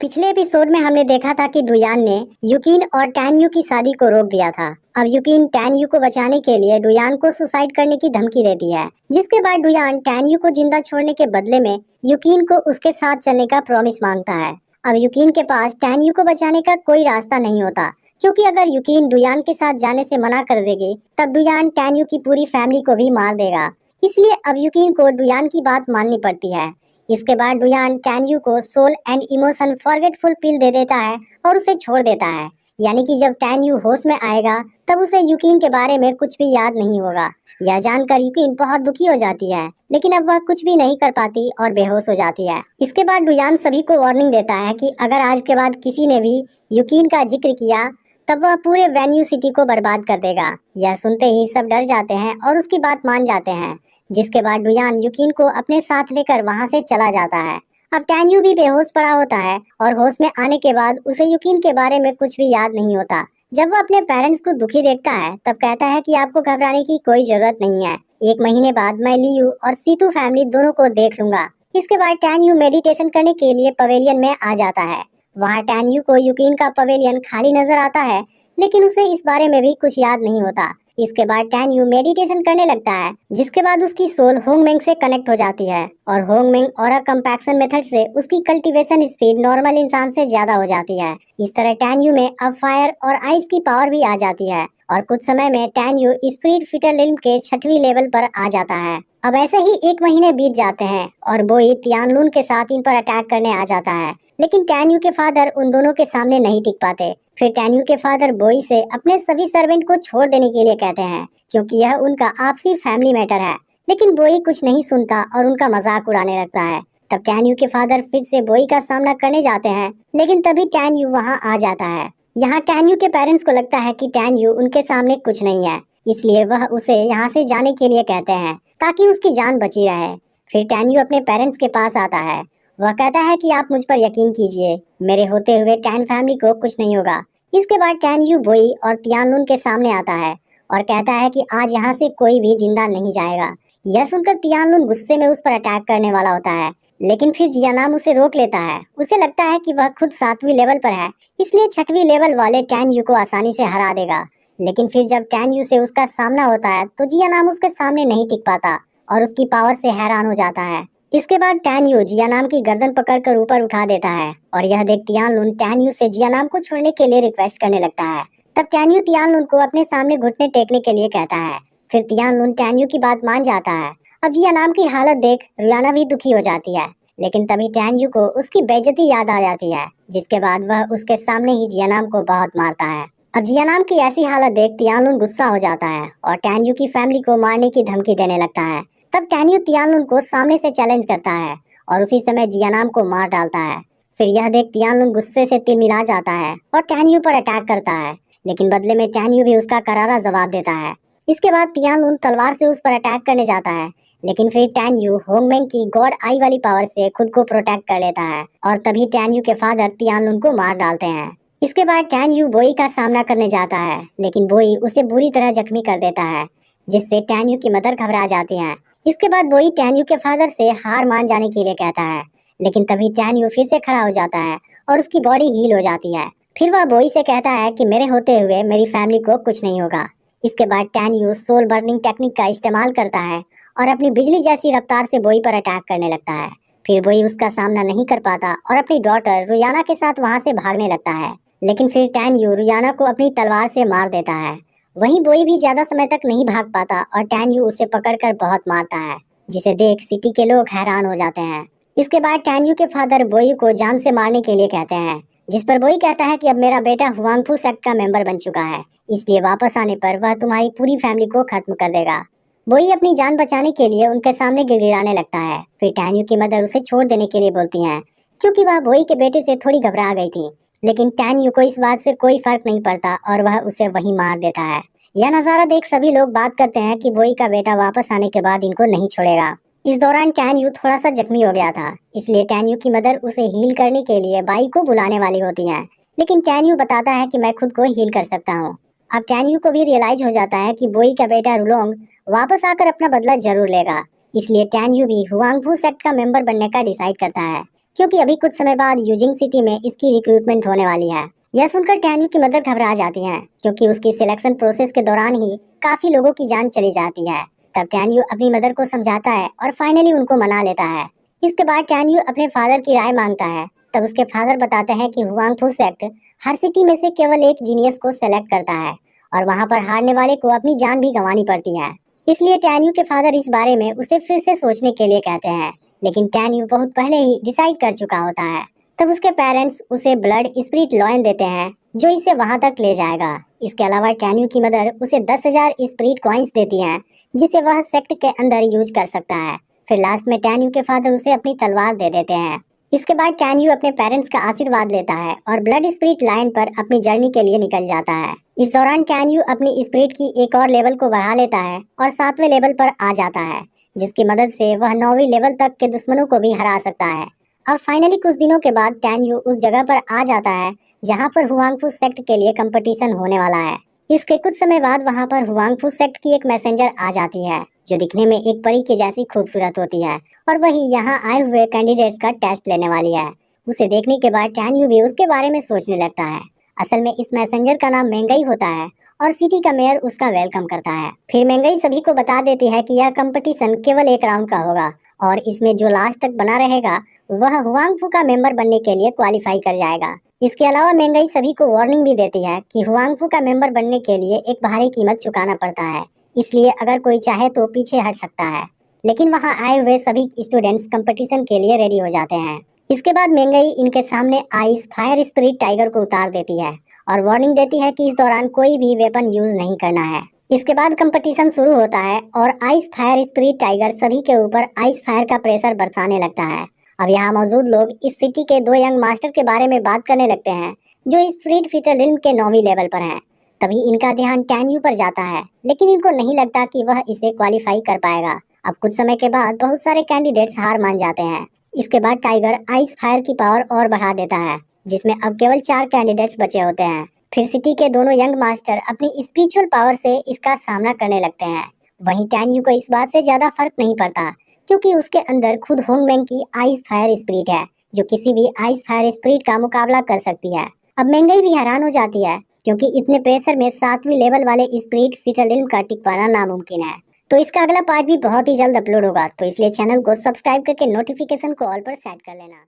पिछले एपिसोड में हमने देखा था कि डुयान ने युकिन और टैन यू की शादी को रोक दिया था। अब युकिन टैन यू को बचाने के लिए डुयान को सुसाइड करने की धमकी देती है, जिसके बाद डुयान टैन यू को जिंदा छोड़ने के बदले में युकिन को उसके साथ चलने का प्रॉमिस मांगता है। अब युकिन के पास टैन यू को बचाने का कोई रास्ता नहीं होता, क्योंकि अगर युकिन डुयान के साथ जाने से मना कर देगी तब डुयान टैन यू की पूरी फैमिली को भी मार देगा। इसलिए अब युकिन को डुयान की बात माननी पड़ती है। इसके बाद डुयान टैन यू को सोल एंड इमोशन फॉरगेटफुल पिल दे देता है और उसे छोड़ देता है। यानी कि जब टैन यू होश में आएगा तब उसे युकिन के बारे में कुछ भी याद नहीं होगा। यह जानकर युकिन बहुत दुखी हो जाती है, लेकिन अब वह कुछ भी नहीं कर पाती और बेहोश हो जाती है। इसके बाद डुयान सभी को वार्निंग देता है कि अगर आज के बाद किसी ने भी युकिन का जिक्र किया तब वह पूरे वेन्यू सिटी को बर्बाद कर देगा। यह सुनते ही सब डर जाते हैं और उसकी बात मान जाते हैं, जिसके बाद डुयान युकिन को अपने साथ लेकर वहां से चला जाता है। अब टैन यू भी बेहोश पड़ा होता है और होश में आने के बाद उसे युकिन के बारे में कुछ भी याद नहीं होता। जब वह अपने पेरेंट्स को दुखी देखता है तब कहता है कि आपको घबराने की कोई जरूरत नहीं है, 1 महीने बाद मैं लियू और सीतू फैमिली दोनों को देख लूंगा। इसके बाद टैन यू मेडिटेशन करने के लिए पवेलियन में आ जाता है। वहाँ टैन यू को युकिन का पवेलियन खाली नजर आता है, लेकिन उसे इस बारे में भी कुछ याद नहीं होता। इसके बाद टैन यू मेडिटेशन करने लगता है, जिसके बाद उसकी सोल होंगमेंग से कनेक्ट हो जाती है और होंगमेंग और कंपैक्शन मेथड से उसकी कल्टीवेशन स्पीड नॉर्मल इंसान से ज्यादा हो जाती है। इस तरह टैन यू में अब फायर और आइस की पावर भी आ जाती है और कुछ समय में टैन यू स्पिरिट फिटर लिल्म के 6वीं लेवल पर आ जाता है। अब ऐसे ही 1 महीने बीत जाते हैं और बोई तियानलुन के साथ इन पर अटैक करने आ जाता है, लेकिन टैन यू के फादर उन दोनों के सामने नहीं टिक पाते। फिर टैन यू के फादर बोई से अपने सभी सर्वेंट को छोड़ देने के लिए कहते हैं, क्योंकि यह उनका आपसी फैमिली मैटर है। लेकिन बोई कुछ नहीं सुनता और उनका मजाक उड़ाने लगता है। तब टैन यू के फादर फिर से बोई का सामना करने जाते हैं, लेकिन तभी टैन यू वहाँ आ जाता है। यहाँ टैन यू के पेरेंट्स को लगता है कि टैन यू उनके सामने कुछ नहीं है, इसलिए वह उसे यहाँ से जाने के लिए कहते हैं ताकि उसकी जान बची रहे। फिर टैन यू अपने पेरेंट्स के पास आता है। वह कहता है कि आप मुझ पर यकीन कीजिए, मेरे होते हुए टैन फैमिली को कुछ नहीं होगा। इसके बाद टैन यू बोई और तियानलुन के सामने आता है और कहता है कि आज यहाँ से कोई भी जिंदा नहीं जाएगा। यह सुनकर तियानलुन गुस्से में उस पर अटैक करने वाला होता है, लेकिन फिर जियानाम उसे रोक लेता है। उसे लगता है कि वह खुद 7वीं लेवल पर है, इसलिए 6वीं लेवल वाले टैन यू को आसानी से हरा देगा। लेकिन फिर जब टैन यू से उसका सामना होता है तो जियानाम उसके सामने नहीं टिक पाता और उसकी पावर से हैरान हो जाता है। इसके बाद टैन यू जियानाम की गर्दन पकड़कर ऊपर उठा देता है और यह देख तियानलुन टैन यू से जियानाम को छोड़ने के लिए रिक्वेस्ट करने लगता है। तब टैन यू तियानलुन को अपने सामने घुटने टेकने के लिए कहता है। फिर तियानलुन टैन यू की बात मान जाता है। अब जियानाम की हालत देख रियाना भी दुखी हो जाती है, लेकिन तभी टैन यू को उसकी बेइज्जती याद आ जाती है, जिसके बाद वह उसके सामने ही जियानाम को बहुत मारता है। अब जियानाम की ऐसी हालत देख तियानलुन गुस्सा हो जाता है और टैन यू की फैमिली को मारने की धमकी देने लगता है। तब टैन यू तियानलुन को सामने से चैलेंज करता है और उसी समय जियानाम को मार डालता है। फिर यह देख तियानलुन गुस्से से तिलमिला जाता है और टैन यू पर अटैक करता है, लेकिन बदले में टैन यू भी उसका करारा जवाब देता है। इसके बाद तियानलुन तलवार से उस पर अटैक करने जाता है, लेकिन फिर टैन यू होंगमेंग की गॉड आई वाली पावर से खुद को प्रोटेक्ट कर लेता है और तभी टैन यू के फादर तियानलुन को मार डालते हैं। इसके बाद टैन यू बोई का सामना करने जाता है, लेकिन बोई उसे बुरी तरह जख्मी कर देता है, जिससे टैन यू की मदर घबरा जाती है। इसके बाद बोई टैन यू के फादर से हार मान जाने के लिए कहता है, लेकिन तभी टैन यू फिर से खड़ा हो जाता है और उसकी बॉडी हील हो जाती है। फिर वह बोई से कहता है कि मेरे होते हुए मेरी फैमिली को कुछ नहीं होगा। इसके बाद टैन यू सोल बर्निंग टेक्निक का इस्तेमाल करता है और अपनी बिजली जैसी रफ्तार से बोई पर अटैक करने लगता है। फिर बोई उसका सामना नहीं कर पाता और अपनी डॉटर रुयाना के साथ वहां से भागने लगता है, लेकिन फिर टैन यू रुयाना को अपनी तलवार से मार देता है। वहीं बोई भी ज्यादा समय तक नहीं भाग पाता और टैन यू उसे पकड़कर बहुत मारता है, जिसे देख सिटी के लोग हैरान हो जाते हैं। इसके बाद टैन यू के फादर बोई को जान से मारने के लिए कहते हैं, जिस पर बोई कहता है कि अब मेरा बेटा हुआंगफू सेक्ट का मेंबर बन चुका है, इसलिए वापस आने पर वह तुम्हारी पूरी फैमिली को खत्म कर देगा। बोई अपनी जान बचाने के लिए उनके सामने गिड़गिड़ाने लगता है। फिर टैन यू की मदर उसे छोड़ देने के लिए बोलती हैं, क्योंकि वह बोई के बेटे से थोड़ी घबरा गई थी, लेकिन टैन यू को इस बात से कोई फर्क नहीं पड़ता और वह उसे वहीं मार देता है। यह नज़ारा देख सभी लोग बात करते हैं कि बोई का बेटा वापस आने के बाद इनको नहीं छोड़ेगा। इस दौरान टैन यू थोड़ा सा जख्मी हो गया था, इसलिए टैन यू की मदर उसे हील करने के लिए बाई को बुलाने वाली होती है, लेकिन टैन यू बताता है कि मैं खुद को हील कर सकता हूँ। अब टैन यू को भी रियलाइज हो जाता है कि बोई का बेटा रुलोंग वापस आकर अपना बदला जरूर लेगा, इसलिए टैन यू भी हुआंगफू सेक्ट का मेंबर बनने का डिसाइड करता है, क्योंकि अभी कुछ समय बाद यूजिंग सिटी में इसकी रिक्रूटमेंट होने वाली है। यह सुनकर टैन्यू की मदर घबरा जाती हैं, क्योंकि उसकी सिलेक्शन प्रोसेस के दौरान ही काफी लोगों की जान चली जाती है। तब टैन्यू अपनी मदर को समझाता है और फाइनली उनको मना लेता है। इसके बाद टैन्यू अपने फादर की राय मांगता है। तब उसके फादर बताते हैं कि हुआंगफू सेक्ट हर सिटी में से केवल एक जीनियस को सेलेक्ट करता है और वहां पर हारने वाले को अपनी जान भी गंवानी पड़ती है। इसलिए टैन्यू के फादर इस बारे में उसे फिर से सोचने के लिए कहते हैं, लेकिन टैन्यू बहुत पहले ही डिसाइड कर चुका होता है। तब उसके पेरेंट्स उसे ब्लड स्पिरिट लॉयन देते हैं, जो इसे वहां तक ले जाएगा। इसके अलावा टैन्यू की मदर उसे 10,000 स्पिरिट कॉइंस देती हैं, जिसे वह सेक्ट के अंदर यूज कर सकता है। फिर लास्ट में टैन्यू के फादर उसे अपनी तलवार दे देते हैं। इसके बाद टैन्यू अपने पेरेंट्स का आशीर्वाद लेता है और ब्लड स्पिरिट लाइन पर अपनी जर्नी के लिए निकल जाता है। इस दौरान टैन्यू अपनी स्पिरिट की एक और लेवल को बढ़ा लेता है और 7वें लेवल पर आ जाता है, जिसकी मदद से वह 9वीं लेवल तक के दुश्मनों को भी हरा सकता है। अब फाइनली कुछ दिनों के बाद टैन्यू उस जगह पर आ जाता है जहां पर हुआंगफू सेक्ट के लिए कंपटीशन होने वाला है। इसके कुछ समय बाद वहां पर हुआंगफू सेक्ट की एक मैसेंजर आ जाती है, जो दिखने में एक परी के जैसी खूबसूरत होती है और वही यहाँ आए हुए कैंडिडेट्स का टेस्ट लेने वाली है। उसे देखने के बाद टैन्यू भी उसके बारे में सोचने लगता है। असल में इस मैसेंजर का नाम मेंगई होता है और सिटी का मेयर उसका वेलकम करता है। फिर मेंगई सभी को बता देती है कि यह कंपटीशन केवल एक राउंड का होगा और इसमें जो लास्ट तक बना रहेगा वह हुआंगफू का मेंबर बनने के लिए क्वालिफाई कर जाएगा। इसके अलावा मेंगई सभी को वार्निंग भी देती है कि हुआंगफू का मेंबर बनने के लिए एक भारी कीमत चुकाना पड़ता है, इसलिए अगर कोई चाहे तो पीछे हट सकता है। लेकिन वहां आए हुए सभी स्टूडेंट्स कंपटीशन के लिए रेडी हो जाते हैं। इसके बाद मेंगई इनके सामने आइस फायर स्पिरिट टाइगर को उतार देती है और वार्निंग देती है कि इस दौरान कोई भी वेपन यूज नहीं करना है। इसके बाद कंपटीशन शुरू होता है और आइस फायर स्पिरिट टाइगर सभी के ऊपर आइस फायर का प्रेशर बरसाने लगता है। अब यहाँ मौजूद लोग इस सिटी के 2 यंग मास्टर के बारे में बात करने लगते हैं, जो इस स्पिरिट फीटर रिल्म के 9वीं लेवल पर हैं। तभी इनका ध्यान टैन्यू पर जाता है, लेकिन इनको नहीं लगता कि वह इसे क्वालिफाई कर पाएगा। अब कुछ समय के बाद बहुत सारे कैंडिडेट्स हार मान जाते हैं। इसके बाद टाइगर आइस फायर की पावर और बढ़ा देता है, जिसमें अब केवल 4 कैंडिडेट्स बचे होते हैं। फिर सिटी के दोनों यंग मास्टर अपनी स्पिरिचुअल पावर से इसका सामना करने लगते हैं। वहीं टैन्यू को इस बात से ज्यादा फर्क नहीं पड़ता, क्योंकि उसके अंदर खुद होंगमेंग की आइस फायर स्पिरिट है, जो किसी भी आइस फायर स्पिरिट का मुकाबला कर सकती है। अब मेंगई भी हैरान हो जाती है, क्योंकि इतने प्रेशर में 7वीं लेवल वाले स्पिरिट फीटर रिल्म का टिक पाना नामुमकिन है। तो इसका अगला पार्ट भी बहुत ही जल्द अपलोड होगा, तो इसलिए चैनल को सब्सक्राइब करके नोटिफिकेशन को ऑल पर सेट कर लेना।